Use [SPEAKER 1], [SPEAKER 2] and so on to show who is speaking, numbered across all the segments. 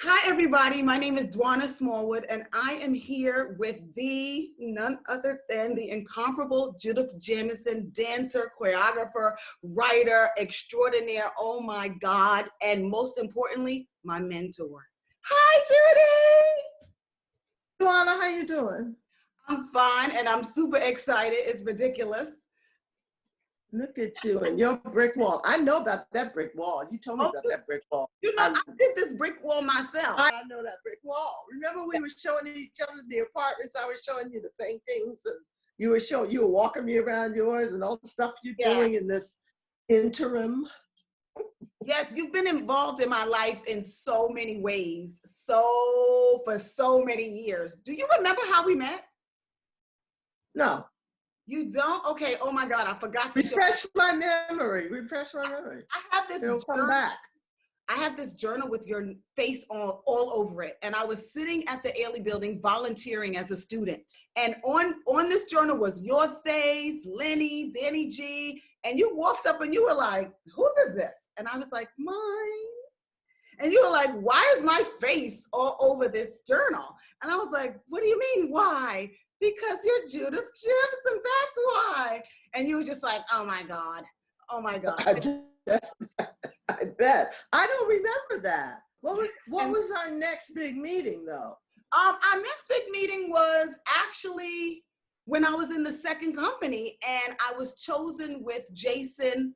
[SPEAKER 1] Hi, everybody. My name is Dwana Smallwood, and I am here with none other than the incomparable Judith Jamison, dancer, choreographer, writer extraordinaire. Oh my God. And most importantly, my mentor. Hi, Judy.
[SPEAKER 2] Dwana, how you doing?
[SPEAKER 1] I'm fine, and I'm super excited. It's ridiculous.
[SPEAKER 2] Look at you and your brick wall. I know about that brick wall. You told me
[SPEAKER 1] Oh,
[SPEAKER 2] about that brick wall.
[SPEAKER 1] I did this brick wall myself.
[SPEAKER 2] I know that brick wall. Remember we were showing each other the apartments. I was showing you the paintings and you were walking me around yours and all the stuff you're doing in this interim.
[SPEAKER 1] Yes, you've been involved in my life in so many ways, for so many years. Do you remember how we met?
[SPEAKER 2] No.
[SPEAKER 1] You don't? Okay. Oh my God, I forgot to
[SPEAKER 2] refresh my memory.
[SPEAKER 1] I have this
[SPEAKER 2] It'll come back.
[SPEAKER 1] I have this journal with your face all over it. And I was sitting at the Ailey building volunteering as a student. And on this journal was your face, Lenny, Danny G. And you walked up and you were like, whose is this? And I was like, mine. And you were like, why is my face all over this journal? And I was like, what do you mean, why? Because you're Judith Jamison, that's why. And you were just like, oh my God. Oh my God.
[SPEAKER 2] I bet. I don't remember that. What was our next big meeting though?
[SPEAKER 1] Our next big meeting was actually when I was in the second company and I was chosen with Jason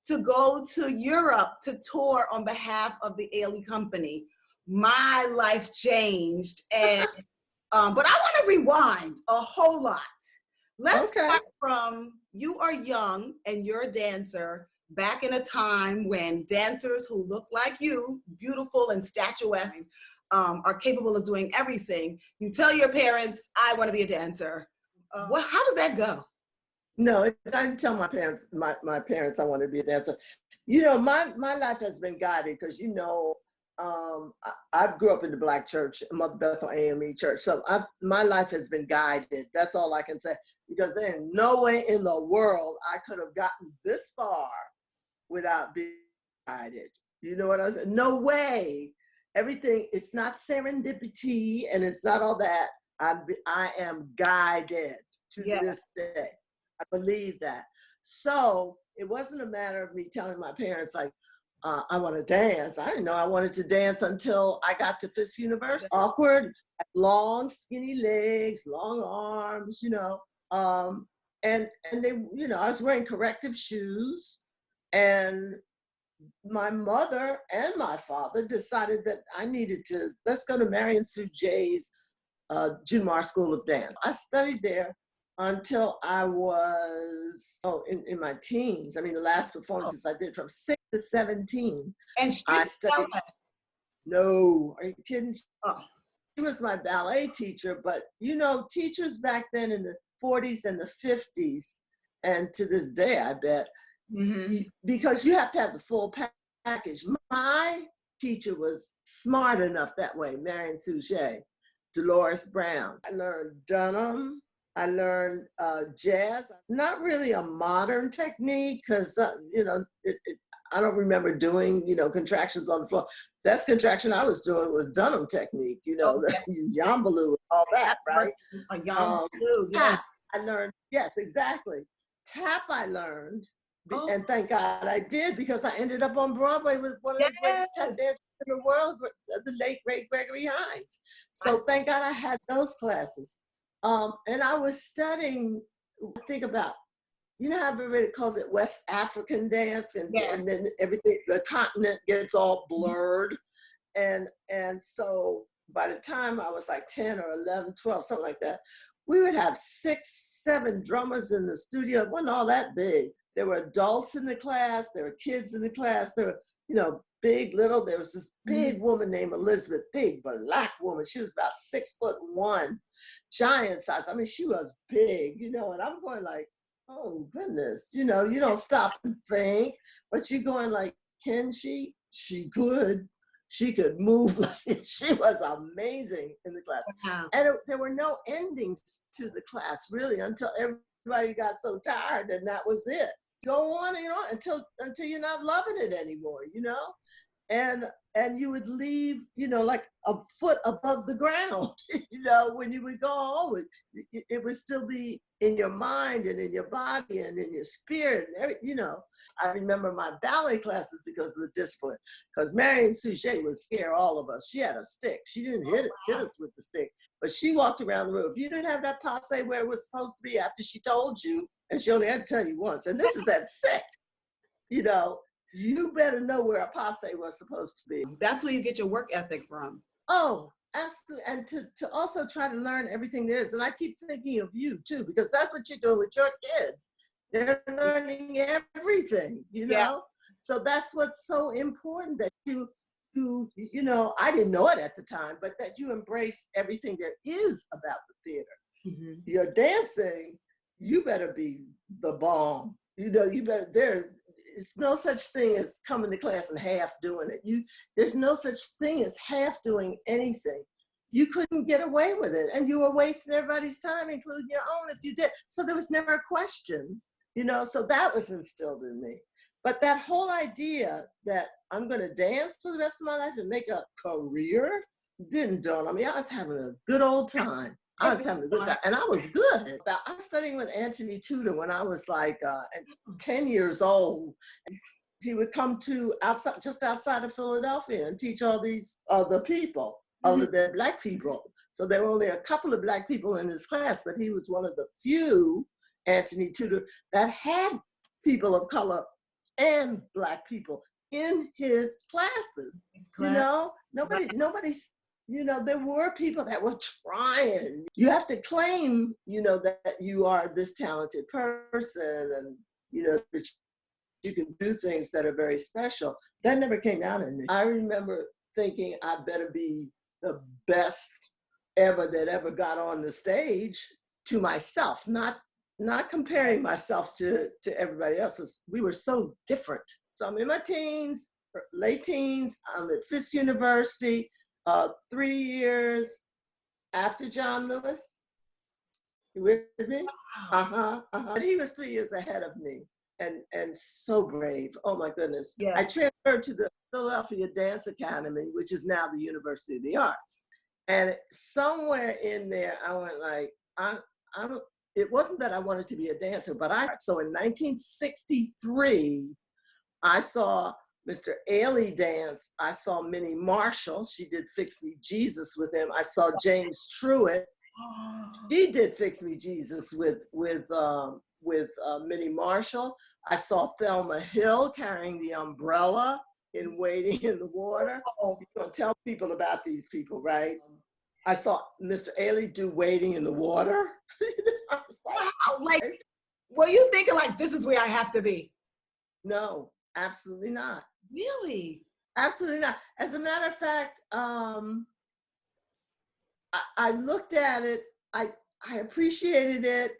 [SPEAKER 1] to go to Europe to tour on behalf of the Ailey company. My life changed, and but I want to rewind a whole lot. Let's start from you are young and you're a dancer back in a time when dancers who look like you, beautiful and statuesque, are capable of doing everything. You tell your parents, I want to be a dancer. How does that go?
[SPEAKER 2] No, I didn't tell my parents, my parents I wanted to be a dancer. You know, my life has been guided because, you know, I grew up in the Black church, Mother Bethel AME church. So my life has been guided. That's all I can say. Because there's no way in the world I could have gotten this far without being guided. You know what I was saying? No way. Everything, it's not serendipity and it's not all that. I am guided to this day. I believe that. So it wasn't a matter of me telling my parents like, I want to dance. I didn't know I wanted to dance until I got to Fisk University. Awkward, long, skinny legs, long arms, you know. And they, you know, I was wearing corrective shoes. And my mother and my father decided that I needed to, let's go to Marion Sue Jay's Junmar School of Dance. I studied there until I was in my teens. I mean, the last performances I did from 6 to 17.
[SPEAKER 1] And
[SPEAKER 2] I studied. No, are you kidding?
[SPEAKER 1] Oh.
[SPEAKER 2] She was my ballet teacher, but you know, teachers back then in the 40s and the 50s, and to this day, I bet, because you have to have the full package. My teacher was smart enough that way, Marion Suchet, Dolores Brown. I learned Dunham. I learned jazz, not really a modern technique because, you know, I don't remember doing, you know, contractions on the floor. Best contraction I was doing was Dunham technique, you know, the Yambaloo and all that, right? Tap, I learned, yes, exactly. Tap I learned, and thank God I did because I ended up on Broadway with one of the greatest tap dancers in the world, the late, great Gregory Hines. So thank God I had those classes. And I was studying, think about, you know how everybody calls it West African dance, and then everything, the continent gets all blurred. And so by the time I was like 10 or 11, 12, something like that, we would have 6, 7 drummers in the studio. It wasn't all that big. There were adults in the class, there were kids in the class, there were, you know, big, little. There was this big woman named Elizabeth, big Black woman. She was about 6'1", giant size. I mean, she was big, you know, and I'm going like, oh goodness, you know, you don't stop and think, but you're going like, can she? She could. She could move. Like, she was amazing in the class. And there were no endings to the class really until everybody got so tired and that was it. Go on and on until you're not loving it anymore, you know? and you would leave, like a foot above the ground. When you would go home, it would still be in your mind and in your body and in your spirit and I remember my ballet classes because of the discipline, because Marion Suchet would scare all of us. She had a stick. She didn't hit us with the stick, but she walked around the room. If you didn't have that passe where it was supposed to be after she told you, and she only had to tell you once, and this is at 6, you better know where a passe was supposed to be.
[SPEAKER 1] That's where you get your work ethic from.
[SPEAKER 2] Oh, absolutely. And to also try to learn everything there is. And I keep thinking of you too, because that's what you're doing with your kids. They're learning everything,
[SPEAKER 1] Yeah.
[SPEAKER 2] So that's what's so important, that you I didn't know it at the time, but that you embrace everything there is about the theater. Mm-hmm. You're dancing, you better be the bomb. You better, it's no such thing as coming to class and half doing it. There's no such thing as half doing anything. You couldn't get away with it, and you were wasting everybody's time, including your own, if you did. So there was never a question, so that was instilled in me. But that whole idea that I'm going to dance for the rest of my life and make a career didn't dawn on me. I was having a good old time. I was having a good time, and I was good. I was studying with Anthony Tudor when I was like 10 years old. He would come to just outside of Philadelphia and teach all these other people, other than Black people. So there were only a couple of Black people in his class, but he was one of the few, Anthony Tudor, that had people of color and Black people in his classes. Nobody's. There were people that were trying. You have to claim, that you are this talented person, and, that you can do things that are very special. That never came out in me. I remember thinking I better be the best ever that ever got on the stage, to myself, not comparing myself to everybody else. We were so different. So I'm in my teens, late teens, I'm at Fisk University. 3 years after John Lewis. You with me? And he was 3 years ahead of me, and so brave. Oh my goodness. Yeah. I transferred to the Philadelphia Dance Academy, which is now the University of the Arts. And somewhere in there, I went like, it wasn't that I wanted to be a dancer, but so in 1963, I saw Mr. Ailey dance. I saw Minnie Marshall. She did Fix Me Jesus with him. I saw James Truitt. She did Fix Me Jesus with Minnie Marshall. I saw Thelma Hill carrying the umbrella in Wading in the Water. You're going to tell people about these people, right? I saw Mr. Ailey do Wading in the Water. I was
[SPEAKER 1] like, were you thinking like, this is where I have to be?
[SPEAKER 2] No, absolutely not.
[SPEAKER 1] Really?
[SPEAKER 2] Absolutely not. As a matter of fact, I looked at it, I appreciated it.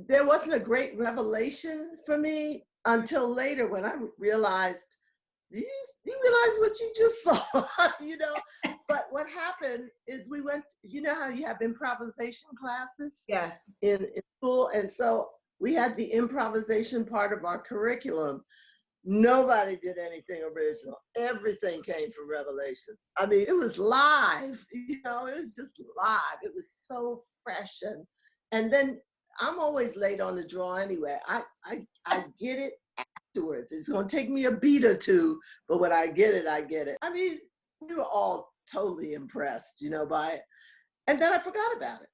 [SPEAKER 2] There wasn't a great revelation for me until later, when I realized, do you realize what you just saw? But what happened is we went, how you have improvisation classes?
[SPEAKER 1] Yes.
[SPEAKER 2] In school, and so we had the improvisation part of our curriculum. Nobody did anything original. Everything came from Revelations. I mean, it was live, it was just live. It was so fresh. And then I'm always late on the draw anyway. I get it afterwards. It's going to take me a beat or two, but when I get it, I get it. I mean, we were all totally impressed, by it. And then I forgot about it.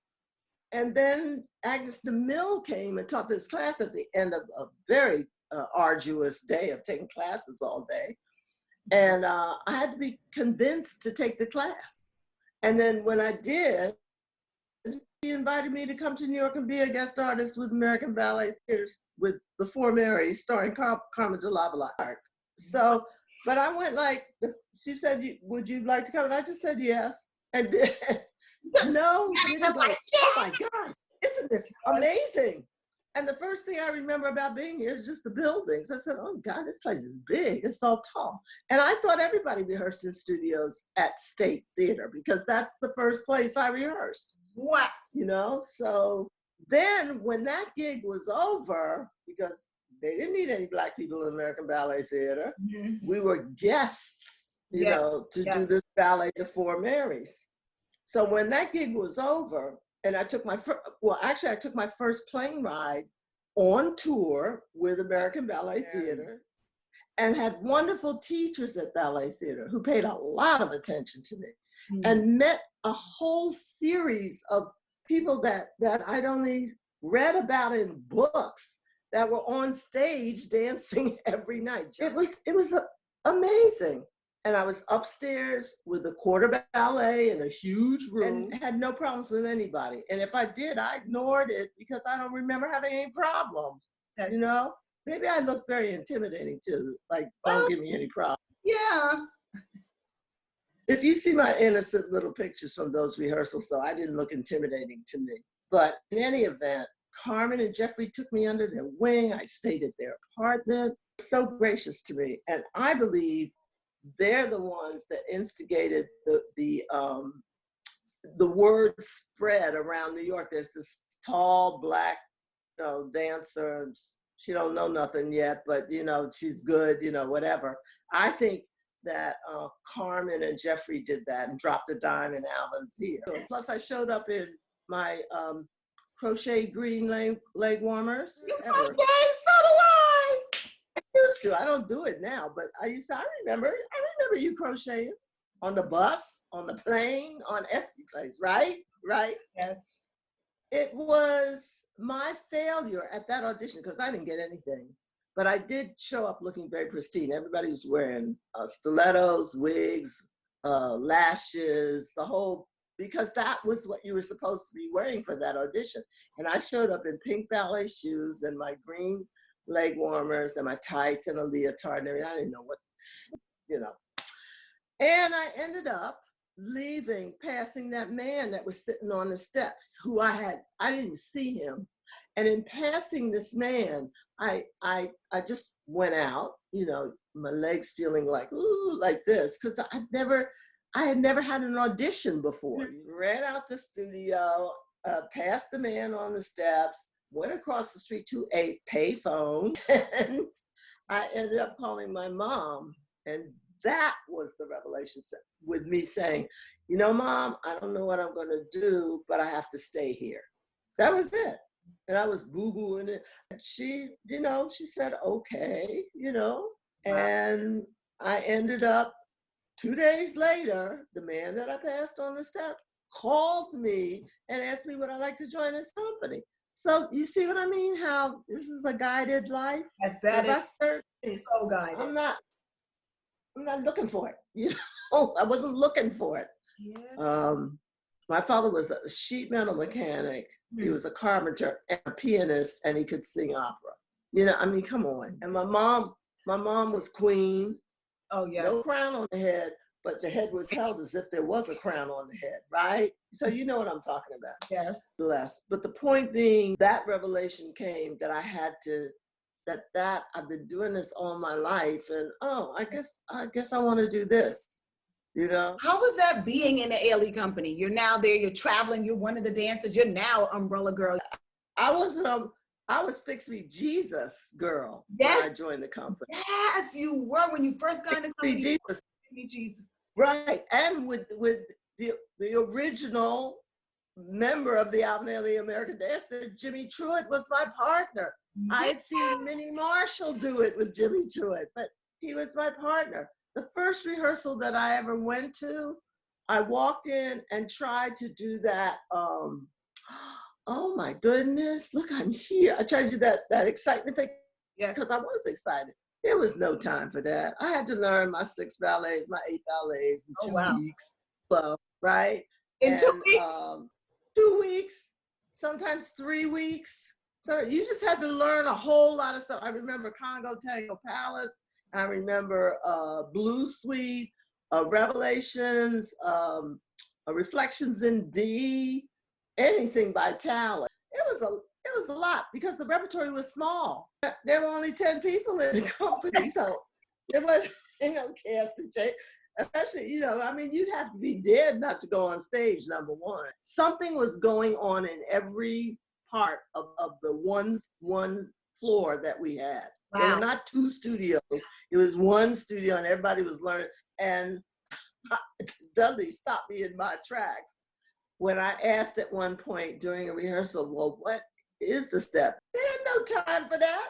[SPEAKER 2] And then Agnes DeMille came and taught this class at the end of a very arduous day of taking classes all day. And I had to be convinced to take the class. And then when I did, he invited me to come to New York and be a guest artist with American Ballet Theaters with The Four Marys, starring Carmen de Lavallette. So, but I went like, she said, would you like to come? And I just said yes. And no, didn't go, oh my God, isn't this amazing? And the first thing I remember about being here is just the buildings. I said, oh God, this place is big, it's all tall. And I thought everybody rehearsed in studios at State Theater, because that's the first place I rehearsed. What? So then when that gig was over, because they didn't need any Black people in American Ballet Theater.
[SPEAKER 1] Mm-hmm.
[SPEAKER 2] We were guests, you know, to do this ballet, The Four Marys. So when that gig was over, and I took my I took my first plane ride on tour with American Ballet Theater, and had wonderful teachers at Ballet Theater who paid a lot of attention to me, and met a whole series of people that I'd only read about in books that were on stage dancing every night. It was amazing. And I was upstairs with a quarter ballet in a huge room and had no problems with anybody. And if I did, I ignored it because I don't remember having any problems. You know? Maybe I look very intimidating too. Like, don't give me any problems.
[SPEAKER 1] Yeah.
[SPEAKER 2] If you see my innocent little pictures from those rehearsals, though, I didn't look intimidating to me. But in any event, Carmen and Jeffrey took me under their wing. I stayed at their apartment. So gracious to me. And I believe they're the ones that instigated the word spread around New York. There's this tall Black dancer. She don't know nothing yet, but you know, she's good, you know, whatever. I think that Carmen and Jeffrey did that and dropped a dime in Alvin's ear. Plus I showed up in my crochet green leg warmers.
[SPEAKER 1] You crochet, so do I.
[SPEAKER 2] I used to. I don't do it now, but I remember you crocheting on the bus, on the plane, on every place, right? Right?
[SPEAKER 1] Yes.
[SPEAKER 2] It was my failure at that audition because I didn't get anything, but I did show up looking very pristine. Everybody was wearing stilettos, wigs, lashes, the whole, because that was what you were supposed to be wearing for that audition. And I showed up in pink ballet shoes and my green leg warmers and my tights and a leotard and everything. I didn't know what, you know. And I ended up leaving, passing that man that was sitting on the steps, who I didn't see him. And in passing this man, I just went out, you know, my legs feeling like, ooh, like this, because I had never had an audition before. Ran out the studio, passed the man on the steps, went across the street to a payphone, and I ended up calling my mom. And that was the revelation, with me saying, you know, Mom, I don't know what I'm going to do, but I have to stay here. That was it. And I was boo-hooing it. And she, you know, she said, okay, you know, and I ended up 2 days later, the man that I passed on the step called me and asked me would I like to join his company. So you see what I mean? How this is a guided life?
[SPEAKER 1] That is so guided.
[SPEAKER 2] I'm not looking for it. You know, I wasn't looking for it.
[SPEAKER 1] Yeah.
[SPEAKER 2] My father was a sheet metal mechanic. He was a carpenter and a pianist, and he could sing opera. You know, I mean, come on. And my mom was queen.
[SPEAKER 1] Oh, yes.
[SPEAKER 2] No crown on the head, but the head was held as if there was a crown on the head, right? So you know what I'm talking about.
[SPEAKER 1] Yes.
[SPEAKER 2] Bless. But the point being, that revelation came that I had to, that I've been doing this all my life, and I guess I want to do this. You know?
[SPEAKER 1] How was that being in the ALE company? You're now there, you're traveling, you're one of the dancers, you're now Umbrella Girl.
[SPEAKER 2] I was Fix Me Jesus girl when I joined the company.
[SPEAKER 1] Yes, you were when you first got in the company.
[SPEAKER 2] Fix
[SPEAKER 1] Me Jesus.
[SPEAKER 2] Right, and with the original member of the Alvin American Dance Theater, Jimmy Truitt was my partner. Yes. I had seen Minnie Marshall do it with Jimmy Truitt, but he was my partner. The first rehearsal that I ever went to, I walked in and tried to do that. Oh my goodness, look, I'm here. I tried to do that excitement thing, because I was excited. There was no time for that. I had to learn my 6 ballets, my 8 ballets in 2 weeks. So, right?
[SPEAKER 1] In 2 weeks?
[SPEAKER 2] 2 weeks, sometimes 3 weeks. So you just had to learn a whole lot of stuff. I remember Congo Tango Palace. I remember Blue Suite, Revelations, Reflections in D, anything by Talent. It was a lot because the repertoire was small. There were only 10 people in the company, so there was no cast to change. Especially, you know, I mean, you'd have to be dead not to go on stage, number one. Something was going on in every part of the one floor that we had.
[SPEAKER 1] Wow.
[SPEAKER 2] There were not 2 studios. It was 1 studio and everybody was learning. And Dudley stopped me in my tracks when I asked at one point during a rehearsal, well, what is the step? They had no time for that.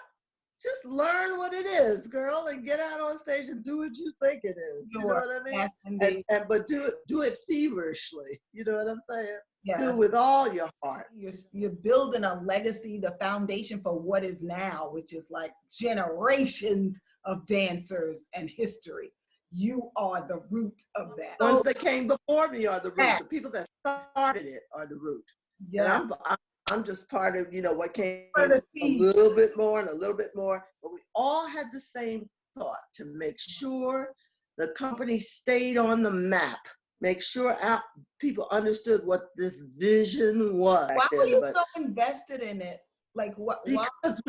[SPEAKER 2] Just learn what it is, girl, and get out on stage and do what you think it is. You know what I mean? Yes, but do it feverishly. You know what I'm saying? Yes. Do it with all your heart.
[SPEAKER 1] You're building a legacy, the foundation for what is now, which is like generations of dancers and history. You are the root of that.
[SPEAKER 2] The ones that came before me are the root. Yeah. The people that started it are the root. Yeah. I'm just part of, what came a little bit more and a little bit more. But we all had the same thought, to make sure the company stayed on the map. Make sure people understood what this vision was.
[SPEAKER 1] Why were you so invested in it? Like what?
[SPEAKER 2] Because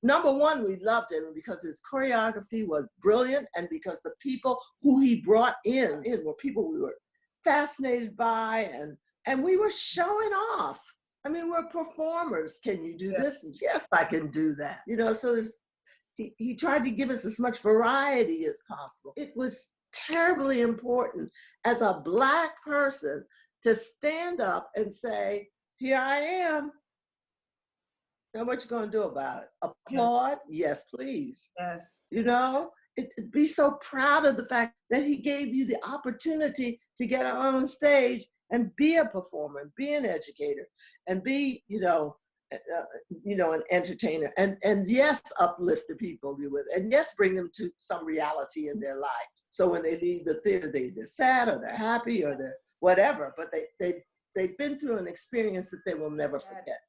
[SPEAKER 2] number one, we loved him because his choreography was brilliant, and because the people who he brought in were people we were fascinated by, and we were showing off. I mean, we're performers. Can you do this? Yes, I can do that. So he tried to give us as much variety as possible. It was terribly important as a Black person to stand up and say, here I am. Now what you gonna do about it? Applaud? Yes, please.
[SPEAKER 1] Yes.
[SPEAKER 2] Be so proud of the fact that he gave you the opportunity to get on the stage and be a performer, and be an educator, and be, an entertainer, and yes, uplift the people you're with, and yes, bring them to some reality in their life. So when they leave the theater, they're sad, or they're happy, or they're whatever, but they've been through an experience that they will never forget.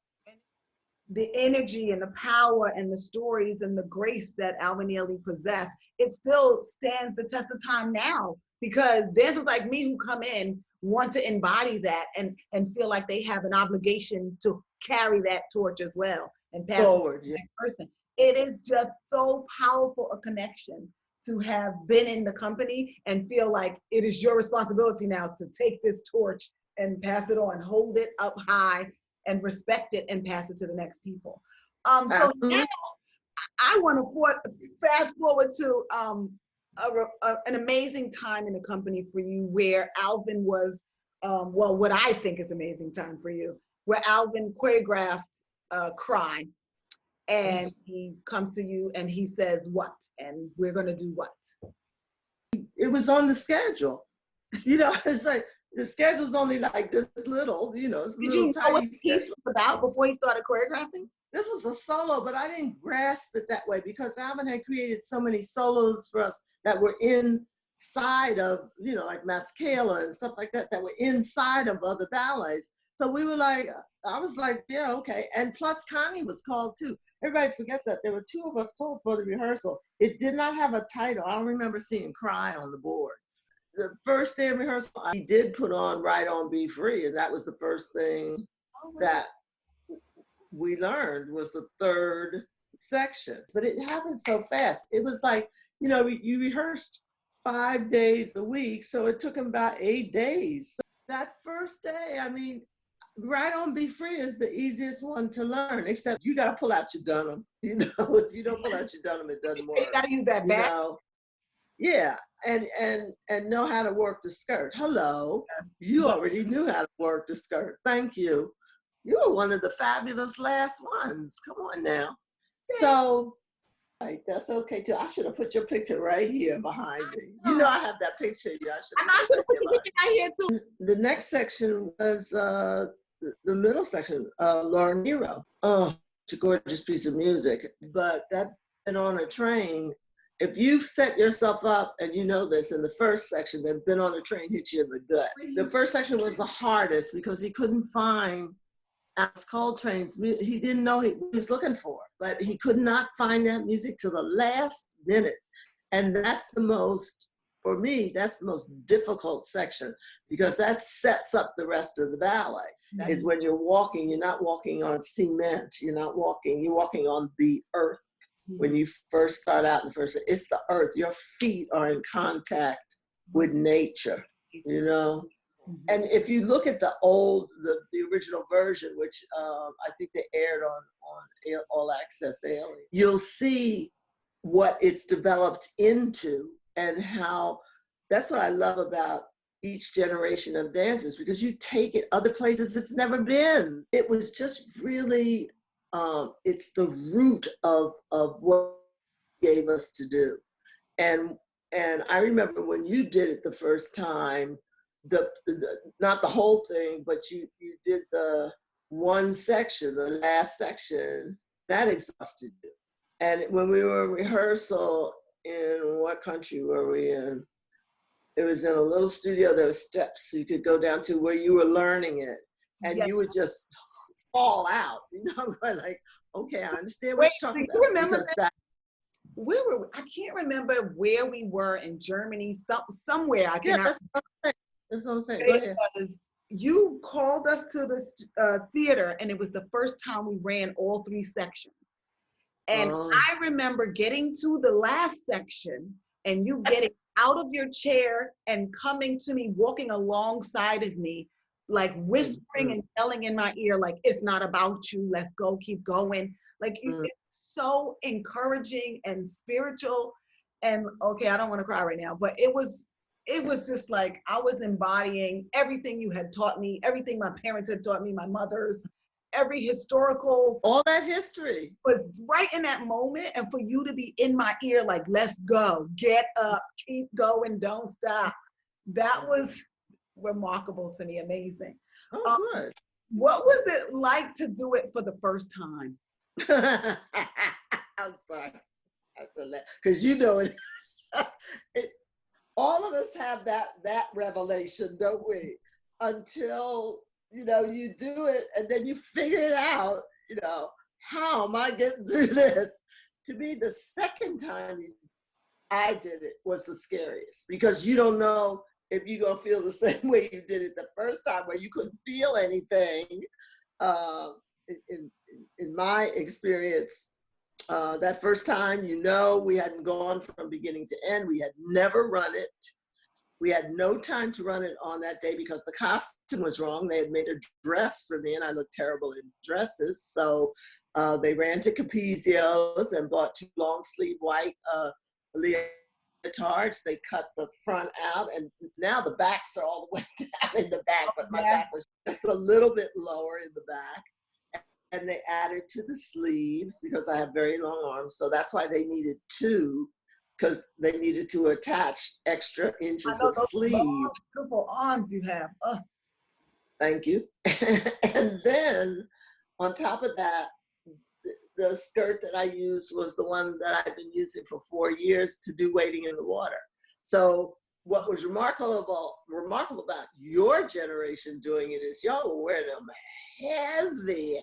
[SPEAKER 1] The energy and the power and the stories and the grace that Alvin Ailey possessed, it still stands the test of time now, because dancers like me who come in want to embody that and feel like they have an obligation to carry that torch as well and pass
[SPEAKER 2] forward
[SPEAKER 1] it to the next person. It is just so powerful a connection to have been in the company and feel like it is your responsibility now to take this torch and pass it on, hold it up high and respect it and pass it to the next people. So now I want to fast forward to an amazing time in the company for you, where Alvin was, what I think is amazing time for you, where Alvin choreographed Cry, and he comes to you and he says what, and we're gonna do what?
[SPEAKER 2] It was on the schedule. It's like, the schedule's only like this little, it's a
[SPEAKER 1] Did
[SPEAKER 2] little
[SPEAKER 1] you know
[SPEAKER 2] tiny
[SPEAKER 1] what the piece
[SPEAKER 2] schedule.
[SPEAKER 1] was about before he started choreographing?
[SPEAKER 2] This was a solo, but I didn't grasp it that way because Alvin had created so many solos for us that were inside of, like Mascala and stuff like that were inside of other ballets. So we were like, I was like, yeah, okay. And plus Connie was called too. Everybody forgets that there were 2 of us called for the rehearsal. It did not have a title. I don't remember seeing Cry on the board. The first day of rehearsal, he did put on Right On Be Free, and that was the first thing that we learned, was the 3rd section. But it happened so fast. It was like, you rehearsed 5 days a week, so it took him about 8 days. So that first day, I mean, Right On Be Free is the easiest one to learn, except you got to pull out your Dunham. If you don't pull out your Dunham, it doesn't work.
[SPEAKER 1] You got to use that back.
[SPEAKER 2] Yeah, and know how to work the skirt. Hello, you already knew how to work the skirt. Thank you. You were one of the fabulous last ones. Come on now. So, right, that's okay too. I should have put your picture right here behind me. I have that picture. Yeah,
[SPEAKER 1] I should have put your picture right here too.
[SPEAKER 2] The next section was the middle section, Lauren Hero. Oh, it's a gorgeous piece of music. But that been on a train. If you've set yourself up, and you know this, in the first section, then Been on a Train hit you in the gut. The first section was the hardest because he couldn't find Alex Coltrane's music. He didn't know what he was looking for, but he could not find that music to the last minute. And that's for me, that's the most difficult section, because that sets up the rest of the ballet. Mm-hmm. Is when you're walking, you're not walking on cement, you're walking on the earth. When you first start out it's the earth. Your feet are in contact with nature, And if you look at the original version, which I think they aired on All Access Alien, you'll see what it's developed into and how, that's what I love about each generation of dancers, because you take it other places it's never been. It was just really, it's the root of what gave us to do. And I remember when you did it the first time, not the whole thing, but you did the one section, the last section, that exhausted you. And when we were in rehearsal, in what country were we in? It was in a little studio. There were steps so you could go down to where you were learning it, and you would just fall out. You know, like, okay, I understand what you're talking about.
[SPEAKER 1] You remember that? Where were we? I can't remember where we were in Germany. Somewhere I cannot.
[SPEAKER 2] That's what I'm saying. Go ahead.
[SPEAKER 1] You called us to the theater, and it was the first time we ran all 3 sections. And I remember getting to the last section, and you getting out of your chair and coming to me, walking alongside of me, like whispering and yelling in my ear, like, it's not about you, let's go, keep going. Like, it's so encouraging and spiritual. And okay, I don't want to cry right now, but it was just like I was embodying everything you had taught me, everything my parents had taught me, my mother's, every historical,
[SPEAKER 2] all that history
[SPEAKER 1] was right in that moment. And for you to be in my ear, like, let's go, get up, keep going, don't stop. That was remarkable to me, amazing.
[SPEAKER 2] Oh, good.
[SPEAKER 1] What was it like to do it for the first time?
[SPEAKER 2] I'm sorry, because you know it. All of us have that revelation, don't we? Until, you know, you do it and then you figure it out, you know, how am I getting through this? To me, the second time I did it was the scariest, because you don't know if you're gonna feel the same way you did it the first time, where you couldn't feel anything. In my experience, that first time, you know, we hadn't gone from beginning to end. We had never run it. We had no time to run it on that day because the costume was wrong. They had made a dress for me and I looked terrible in dresses. So they ran to Capezio's and bought 2 long sleeve white leotards. They cut the front out, and now the backs are all the way down in the back, but my back was just a little bit lower in the back. And they added to the sleeves because I have very long arms. So that's why they needed 2, because they needed to attach extra inches of sleeve.
[SPEAKER 1] Long, beautiful arms you have.
[SPEAKER 2] Thank you. And then on top of that, the skirt that I used was the one that I've been using for 4 years to do wading in the water. So what was remarkable about your generation doing it is y'all were wearing them heavy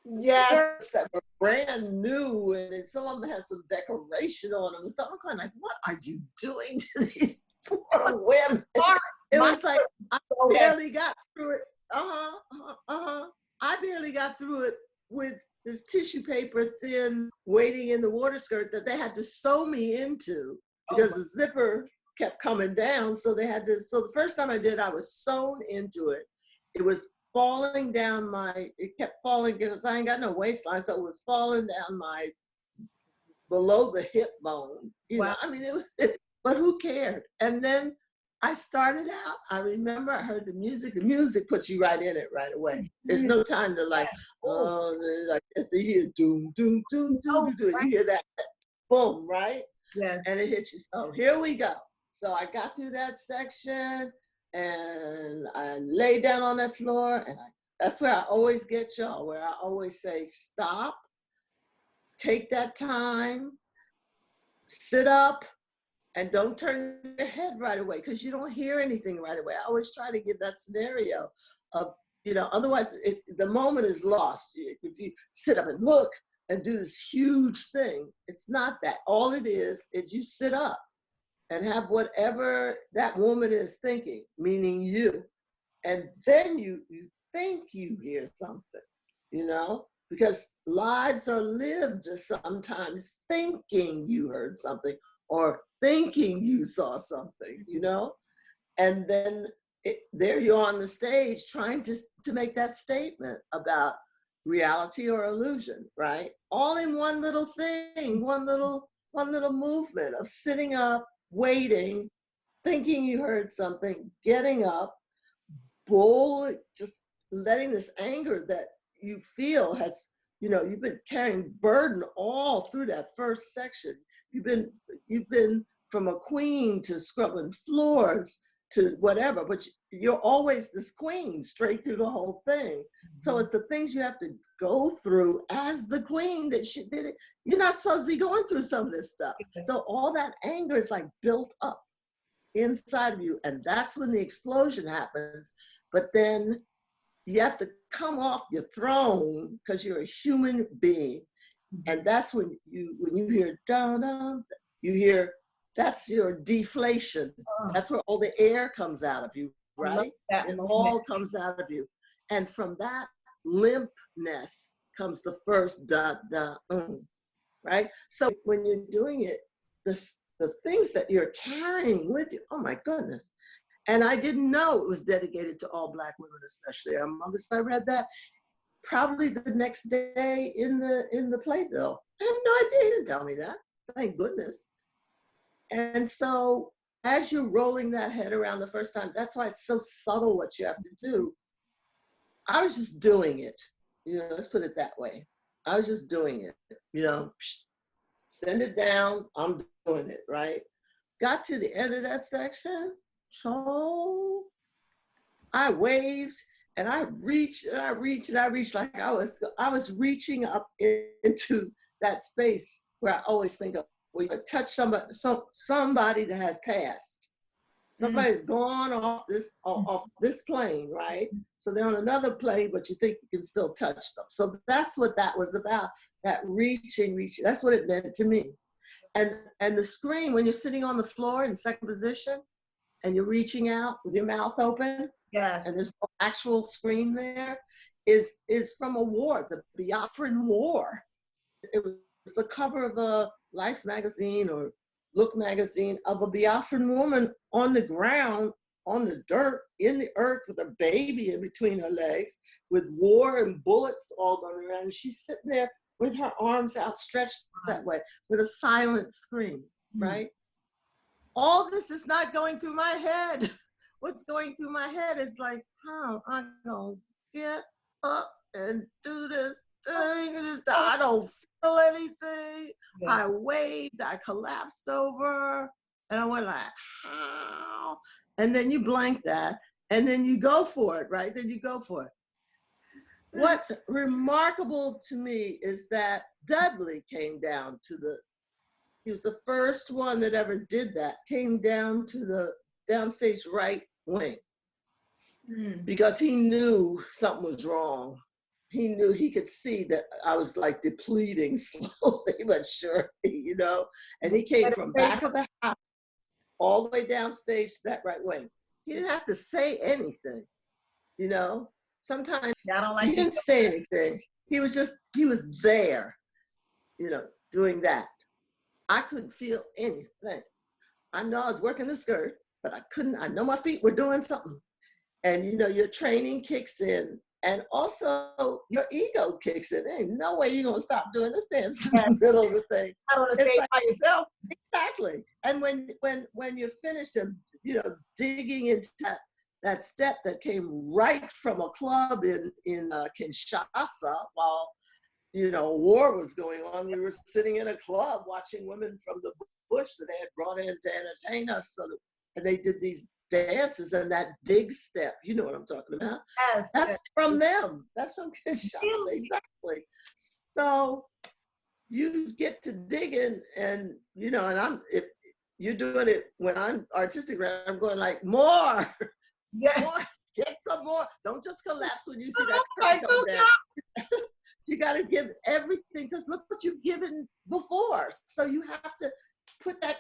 [SPEAKER 2] skirts that were brand new, and some of them had some decoration on them. So I'm kind of like, what are you doing to these poor women? It was like, I barely got through it. I barely got through it with this tissue paper thin wading in the water skirt that they had to sew me into, because the zipper kept coming down. So they had to, so the first time I did, I was sewn into it. It was falling down it kept falling because I ain't got no waistline. So it was falling down below the hip bone. You know, I mean, but who cared? And then I started out, I remember I heard the music puts you right in it right away. There's no time to like, like, you hear doom, doom, doom, doom, doom. You hear that boom, right?
[SPEAKER 1] Yes.
[SPEAKER 2] And it hits you. So here we go. So I got through that section and I lay down on that floor, and that's where I always get y'all, where I always say, stop, take that time, sit up, and don't turn your head right away, because you don't hear anything right away. I always try to give that scenario of, you know, otherwise the moment is lost. If you sit up and look and do this huge thing, it's not that. All it is you sit up and have whatever that woman is thinking, meaning you. And then you think you hear something, you know, because lives are lived sometimes thinking you heard something or thinking you saw something, you know? And then there you're on the stage trying to make that statement about reality or illusion, right? All in one little thing, one little movement of sitting up, waiting, thinking you heard something, getting up, bold, just letting this anger that you feel has, you've been carrying burden all through that first section. You've been from a queen to scrubbing floors to whatever, but you're always this queen straight through the whole thing. So it's the things you have to go through as the queen that she did it. You're not supposed to be going through some of this stuff. So all that anger is like built up inside of you, and that's when the explosion happens. But then you have to come off your throne because you're a human being. And that's when you hear da-da, you hear, that's your deflation. That's where all the air comes out of you, right? It all comes out of you. And from that limpness comes the first da-da, right? So when you're doing it, the things that you're carrying with you, oh my goodness. And I didn't know it was dedicated to all Black women, especially our mothers. I read that probably the next day in the playbill. I had no idea. He didn't tell me that. Thank goodness. And so as you're rolling that head around the first time, that's why it's so subtle what you have to do. I was just doing it. Let's put it that way. I was just doing it. Send it down. I'm doing it, right? Got to the end of that section. So I waved and I reached and I reached and I reached like I was reaching up into that space where I always think of when you touch somebody that has passed. Somebody's gone off this plane, right? So they're on another plane, but you think you can still touch them. So that's what that was about. That reaching. That's what it meant to me. And the screen, when you're sitting on the floor in second position and you're reaching out with your mouth open,
[SPEAKER 1] yes,
[SPEAKER 2] and there's no actual screen there, is from a war, the Biafran War. It was the cover of a Life magazine or Look magazine of a Biafran woman on the ground, on the dirt, in the earth with a baby in between her legs, with war and bullets all going around. And she's sitting there with her arms outstretched that way, with a silent scream, right? All this is not going through my head. What's going through my head is like, how I'm gonna get up and do this thing. I don't feel anything. Yeah. I waved, I collapsed over, and I went like, how? And then you blank that, and then you go for it, right? Then you go for it. What's remarkable to me is that Dudley came down to he was the first one that ever did that, came down to the downstage right wing because he knew something was wrong. He knew, he could see that I was like depleting slowly but surely, and he came from back of the house all the way downstage to that right wing. He didn't have to say anything, Sometimes he didn't say anything. He was there, doing that. I couldn't feel anything. I know I was working the skirt, but I know my feet were doing something. And your training kicks in, and also your ego kicks in. There ain't no way you're gonna stop doing this dance in the middle of the thing.
[SPEAKER 1] I don't want to stay by yourself.
[SPEAKER 2] Exactly. And when you're finished and digging into that step that came right from a club in Kinshasa while war was going on. We were sitting in a club watching women from the bush that they had brought in to entertain us. And they did these dances and that dig step. You know what I'm talking about?
[SPEAKER 1] Yes,
[SPEAKER 2] That's from them. That's from Kinshasa. Exactly. So you get to digging, and and if you're doing it when I'm artistic, I'm going like more. Yeah. More. Get some more. Don't just collapse when you see that curtain come down. You got to give everything, because look what you've given before. So you have to put that,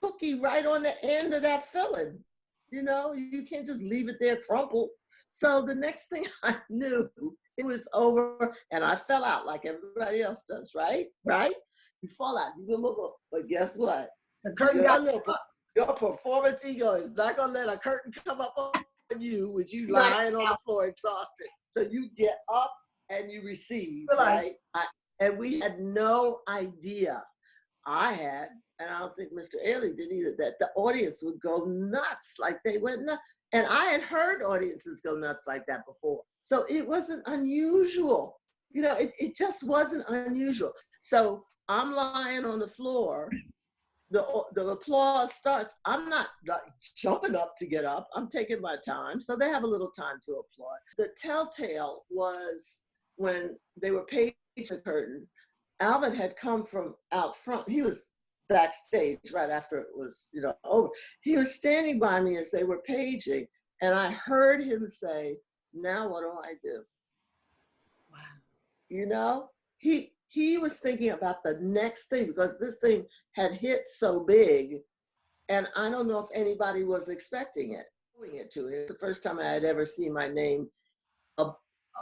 [SPEAKER 2] cookie right on the end of that filling. You can't just leave it there crumpled. So the next thing I knew, it was over, and I fell out like everybody else does, right? Right? You fall out, you go, but guess what?
[SPEAKER 1] The curtain got up.
[SPEAKER 2] Your performance ego is not gonna let a curtain come up on you with you lying on the floor exhausted. So you get up and you receive, right? And we had no idea. I had, and I don't think Mr. Ailey did either, that the audience would go nuts, like they went nuts. And I had heard audiences go nuts like that before. So it wasn't unusual. You know, it just wasn't unusual. So I'm lying on the floor. The applause starts. I'm not like jumping up to get up. I'm taking my time. So they have a little time to applaud. The telltale was when they were paging the curtain. Alvin had come from out front. He was backstage right after it was, you know, over. He was standing by me as they were paging, and I heard him say, "Now what do I do?" Wow. You know, he was thinking about the next thing because this thing had hit so big, and I don't know if anybody was expecting it. It's the first time I had ever seen my name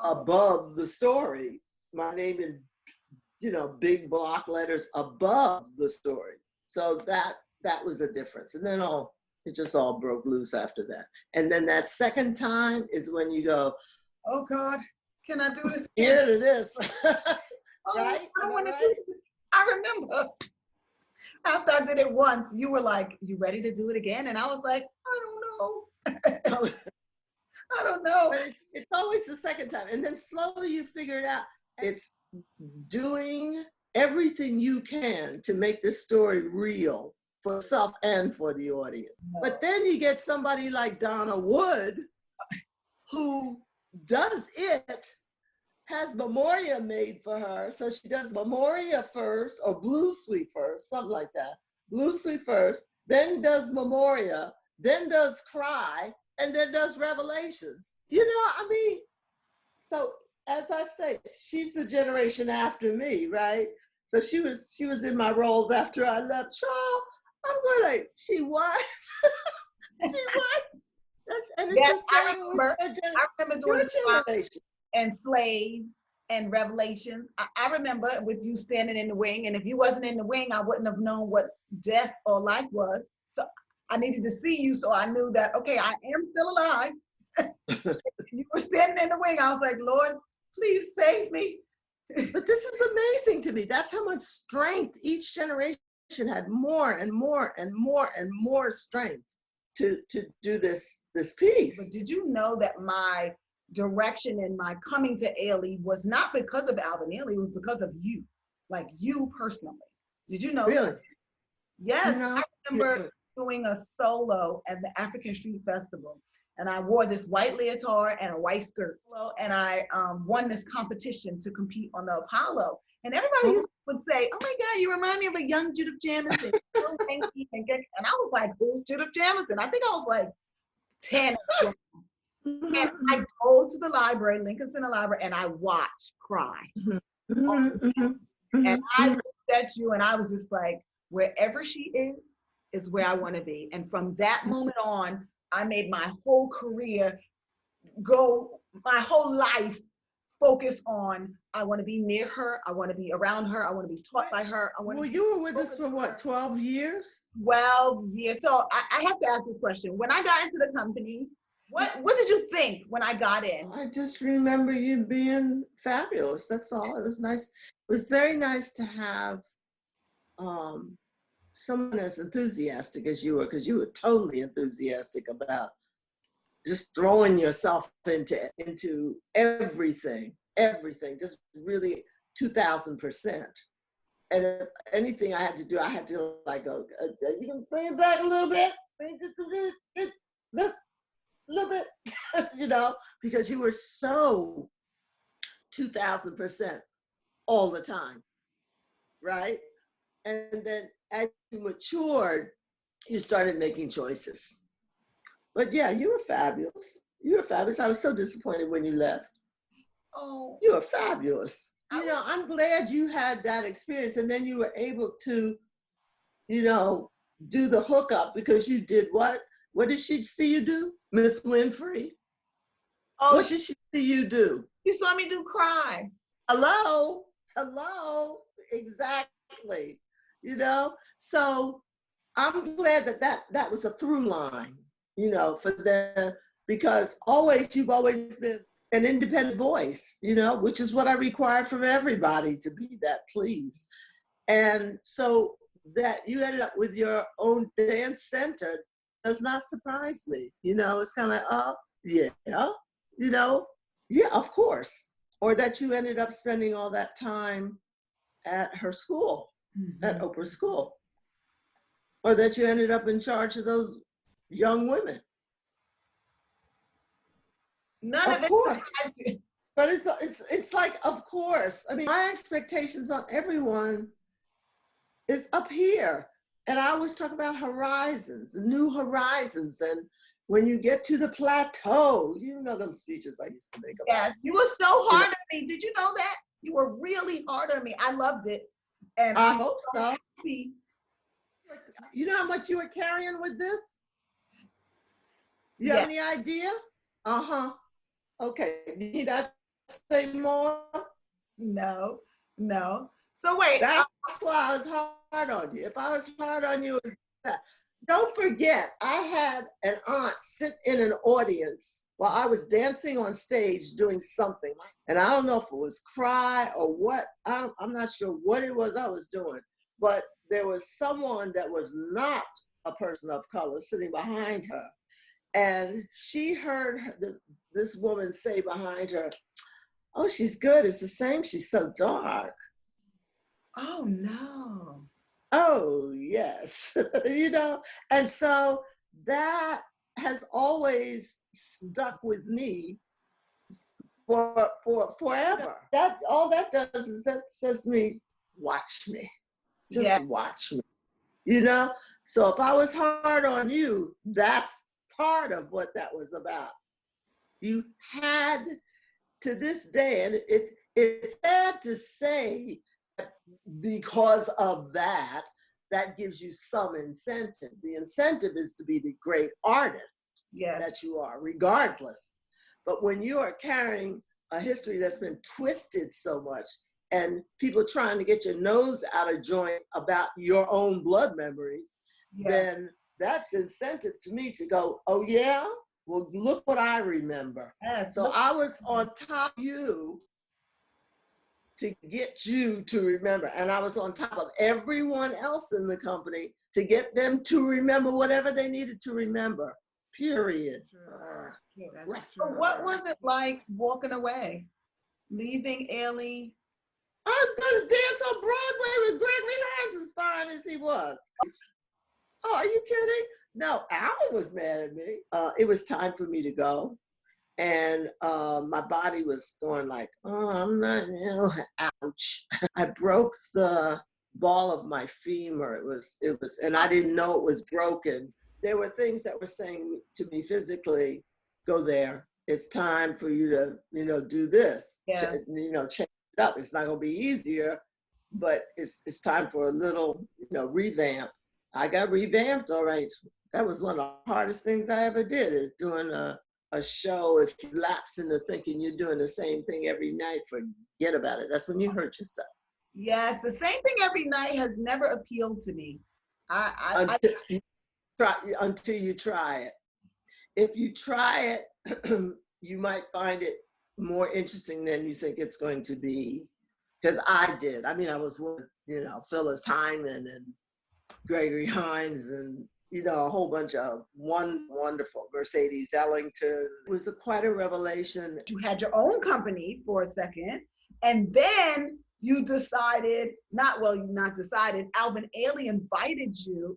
[SPEAKER 2] above the story. My name in, you know, big block letters above the story. So that was a difference. And then it just all broke loose after that. And then that second time is when you go, oh God, can I do this? Get rid of this. Right?
[SPEAKER 1] I want to do this. I remember after I did it once, you were like, "You ready to do it again?" And I was like, "I don't know." I don't know.
[SPEAKER 2] But it's always the second time. And then slowly you figure it out. It's doing everything you can to make this story real for yourself and for the audience. No. But then you get somebody like Dwana Wood who does it, has Memoria made for her. So she does Memoria first, or Blue Suite first, something like that. Blue Suite first, then does Memoria, then does Cry, and then does Revelations. You know, I mean, so as I say, she's the generation after me, right? So she was in my roles after I left. Child, I'm going like, she what? She what? And it's
[SPEAKER 1] yes,
[SPEAKER 2] the same.
[SPEAKER 1] I remember doing
[SPEAKER 2] generation.
[SPEAKER 1] And Slaves and Revelation. I remember with you standing in the wing, and if you wasn't in the wing, I wouldn't have known what death or life was. So I needed to see you, so I knew that, okay, I am still alive. You were standing in the wing. I was like, Lord, please save me.
[SPEAKER 2] But this is amazing to me. That's how much strength each generation had, more and more and more and more strength to do this piece.
[SPEAKER 1] But did you know that my direction and my coming to Ailey was not because of Alvin Ailey, it was because of you, like you personally. Did you know?
[SPEAKER 2] Really?
[SPEAKER 1] That? Yes,
[SPEAKER 2] no.
[SPEAKER 1] I remember doing a solo at the African Street Festival, and I wore this white leotard and a white skirt, and I won this competition to compete on the Apollo. And everybody would say, "Oh my God, you remind me of a young Judith Jamison." And I was like, "Who's Judith Jamison?" I think I was like 10. And I go to the library, Lincoln Center Library, and I watch Cry. And I looked at you and I was just like, wherever she is where I want to be. And from that moment on, I made my whole career my whole life focus on, I want to be near her, I want to be around her, I want to be taught by her.
[SPEAKER 2] Well, you were with us for what, 12 years?
[SPEAKER 1] 12 years. So I have to ask this question. When I got into the company, what did you think when I got in?
[SPEAKER 2] I just remember you being fabulous. That's all. It was nice. It was very nice to have someone as enthusiastic as you were, because you were totally enthusiastic about just throwing yourself into everything, just really 2000%. And if anything I had to do, I had to like go, you can bring it back a little bit, bring it just a little bit, you know, because you were so 2000% all the time, right? And then as you matured, you started making choices. But yeah, you were fabulous. You were fabulous. I was so disappointed when you left.
[SPEAKER 1] Oh,
[SPEAKER 2] you were fabulous. You know, I'm glad you had that experience, and then you were able to, you know, do the hookup, because you did what? What did she see you do? Miss Winfrey? Oh, what did she see you do?
[SPEAKER 1] You saw me do Cry.
[SPEAKER 2] Hello, exactly. You know, so I'm glad that was a through line, for them, because you've always been an independent voice, which is what I require from everybody, to be that, please. And so that you ended up with your own dance center does not surprise me. It's kind of like, oh, yeah, yeah, of course. Or that you ended up spending all that time at her school, at Oprah's school. Or that you ended up in charge of those young women.
[SPEAKER 1] None of it.
[SPEAKER 2] Course. But it's like, of course. I mean, my expectations on everyone is up here. And I always talk about horizons, new horizons. And when you get to the plateau, them speeches I used to make about.
[SPEAKER 1] Yeah, you were so hard on me. Did you know that? You were really hard on me. I loved it. And
[SPEAKER 2] I hope so.
[SPEAKER 1] Happy.
[SPEAKER 2] You know how much you were carrying with this? You have any idea? Uh-huh. Okay. Need I say more?
[SPEAKER 1] No. So wait.
[SPEAKER 2] That's why I was hard on you. If I was hard on you, it's that. Don't forget, I had an aunt sit in an audience while I was dancing on stage doing something. And I don't know if it was cry or what. I'm not sure what it was I was doing. But there was someone that was not a person of color sitting behind her. And she heard this woman say behind her, "Oh, she's good. It's the same. She's so dark."
[SPEAKER 1] Oh, no.
[SPEAKER 2] Oh, yes. And so that has always stuck with me for forever. That all that does is that says to me, watch me. Just watch me. So if I was hard on you, that's part of what that was about. You had, to this day, and it's sad to say, because of that gives you some incentive. The incentive is to be the great artist that you are, regardless. But when you are carrying a history that's been twisted so much, and people trying to get your nose out of joint about your own blood memories, then that's incentive to me to go, oh yeah? Well, look what I remember.
[SPEAKER 1] Yes.
[SPEAKER 2] So I was on top of you to get you to remember. And I was on top of everyone else in the company to get them to remember whatever they needed to remember, period.
[SPEAKER 1] So what was it like walking away, leaving Ailey?
[SPEAKER 2] I was going to dance on Broadway with Gregory Hines, as fine as he was. Oh, are you kidding? No, Alan was mad at me. It was time for me to go. And my body was going like, oh, I'm not, ouch. I broke the ball of my femur. It was, and I didn't know it was broken. There were things that were saying to me physically, go there. It's time for you to, do this. Change it up. It's not going to be easier, but it's time for a little, revamp. I got revamped, all right. That was one of the hardest things I ever did, is doing a show. If you lapse into thinking you're doing the same thing every night, forget about it. That's when you hurt yourself.
[SPEAKER 1] Yes, the same thing every night has never appealed to me.
[SPEAKER 2] Until you try it. If you try it, you might find it more interesting than you think it's going to be. Because I did. I mean, I was with, Phyllis Hyman and Gregory Hines and, a whole bunch of wonderful Mercedes Ellington. It was quite a revelation.
[SPEAKER 1] You had your own company for a second, and then you decided, not decided, Alvin Ailey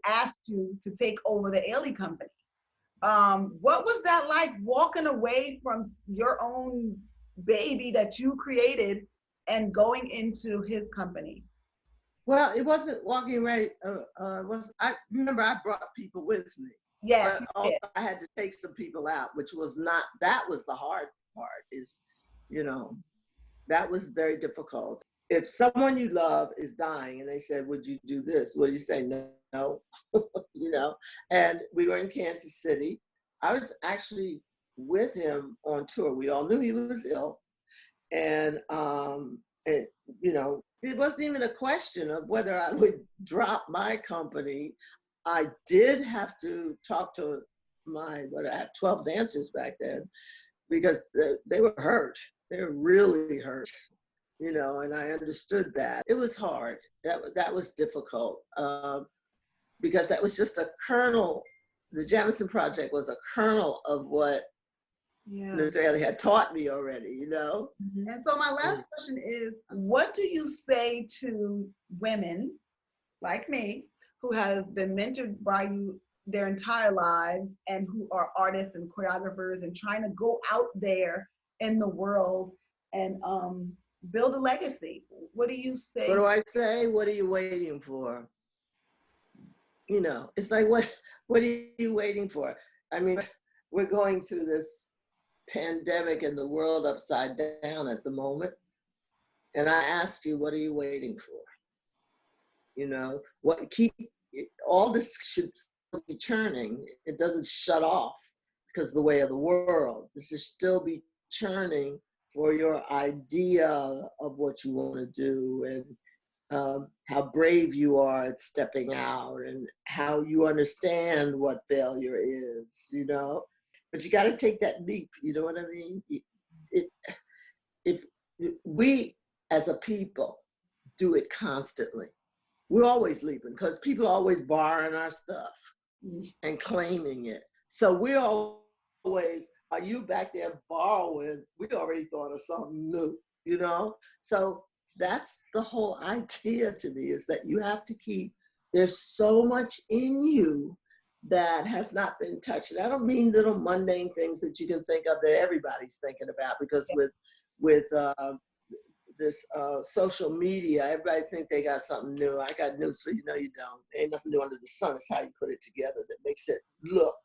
[SPEAKER 1] asked you to take over the Ailey company. What was that like, walking away from your own baby that you created and going into his company?
[SPEAKER 2] Well, it wasn't walking away. I remember I brought people with me.
[SPEAKER 1] Yes.
[SPEAKER 2] But I had to take some people out, which was that was the hard part, is, that was very difficult. If someone you love is dying and they said, would you do this? Would you say no? And we were in Kansas City. I was actually with him on tour. We all knew he was ill. And it wasn't even a question of whether I would drop my company. I did have to talk to I had 12 dancers back then, because they were hurt. They were really hurt, you know, and I understood that. It was hard. That was difficult, because that was just a kernel. The Jamison Project was a kernel of what Ms. Rayleigh had taught me already, you know?
[SPEAKER 1] And so my last question is, what do you say to women like me who have been mentored by you their entire lives and who are artists and choreographers and trying to go out there in the world and build a legacy? What do you say?
[SPEAKER 2] What do I say? What are you waiting for? You know, it's like, what are you waiting for? I mean, we're going through this pandemic and the world upside down at the moment. And I asked you, what are you waiting for? You know, all this should be churning. It doesn't shut off because the way of the world. This should still be churning for your idea of what you want to do, and how brave you are at stepping out, and how you understand what failure is, you know. But you got to take that leap, you know what I mean? If we as a people do it constantly, we're always leaping, because people are always borrowing our stuff and claiming it. So we're always, are you back there borrowing? We already thought of something new, you know? So that's the whole idea to me, is that you have to keep, there's so much in you that has not been touched. And I don't mean little mundane things that you can think of that everybody's thinking about, because with this social media, everybody think they got something new. I got news for you. No, you don't. Ain't nothing new under the sun. It's how you put it together that makes it look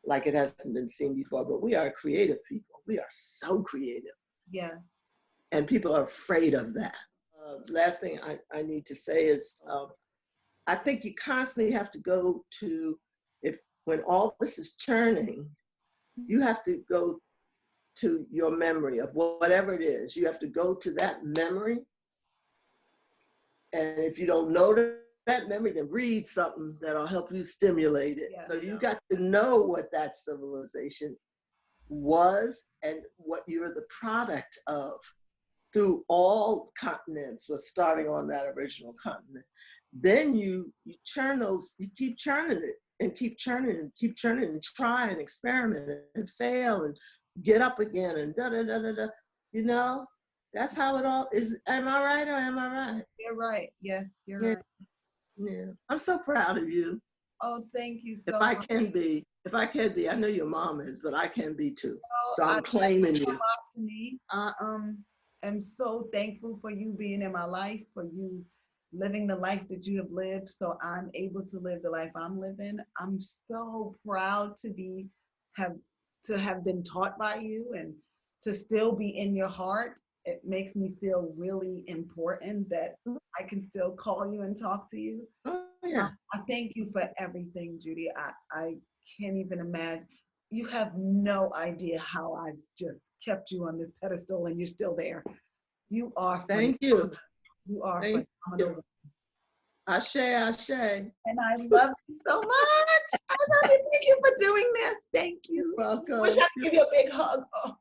[SPEAKER 2] like it hasn't been seen before. But we are creative people. We are so creative.
[SPEAKER 1] Yeah.
[SPEAKER 2] And people are afraid of that. Last thing I need to say is, I think you constantly have to go to, when all this is churning, you have to go to your memory of whatever it is. You have to go to that memory. And if you don't know that memory, then read something that'll help you stimulate it. So you got to know what that civilization was and what you're the product of through all continents, was starting on that original continent. Then you churn those, you keep churning it, and keep churning and keep churning, and try and experiment and fail and get up again and da-da-da-da-da. You know, that's how it all is. Am I right or am I right?
[SPEAKER 1] You're right. Yes, you're right.
[SPEAKER 2] Yeah, I'm so proud of you.
[SPEAKER 1] Oh, thank you so
[SPEAKER 2] much. If I can be, I know your mom is, but I can be too. So I'm claiming you.
[SPEAKER 1] To me, am so thankful for you being in my life, for you living the life that you have lived, so I'm able to live the life I'm living. I'm so proud to have been taught by you and to still be in your heart. It makes me feel really important that I can still call you and talk to you.
[SPEAKER 2] Oh, yeah.
[SPEAKER 1] I thank you for everything, Judy. I can't even imagine. You have no idea how I've just kept you on this pedestal, and you're still there. You are
[SPEAKER 2] Thank you.
[SPEAKER 1] You are
[SPEAKER 2] Thank
[SPEAKER 1] phenomenal.
[SPEAKER 2] you. Ashe, ashe.
[SPEAKER 1] And I love you so much. I love you. Thank you for doing this. Thank you.
[SPEAKER 2] You're welcome.
[SPEAKER 1] Wish I could give you a big hug. Oh.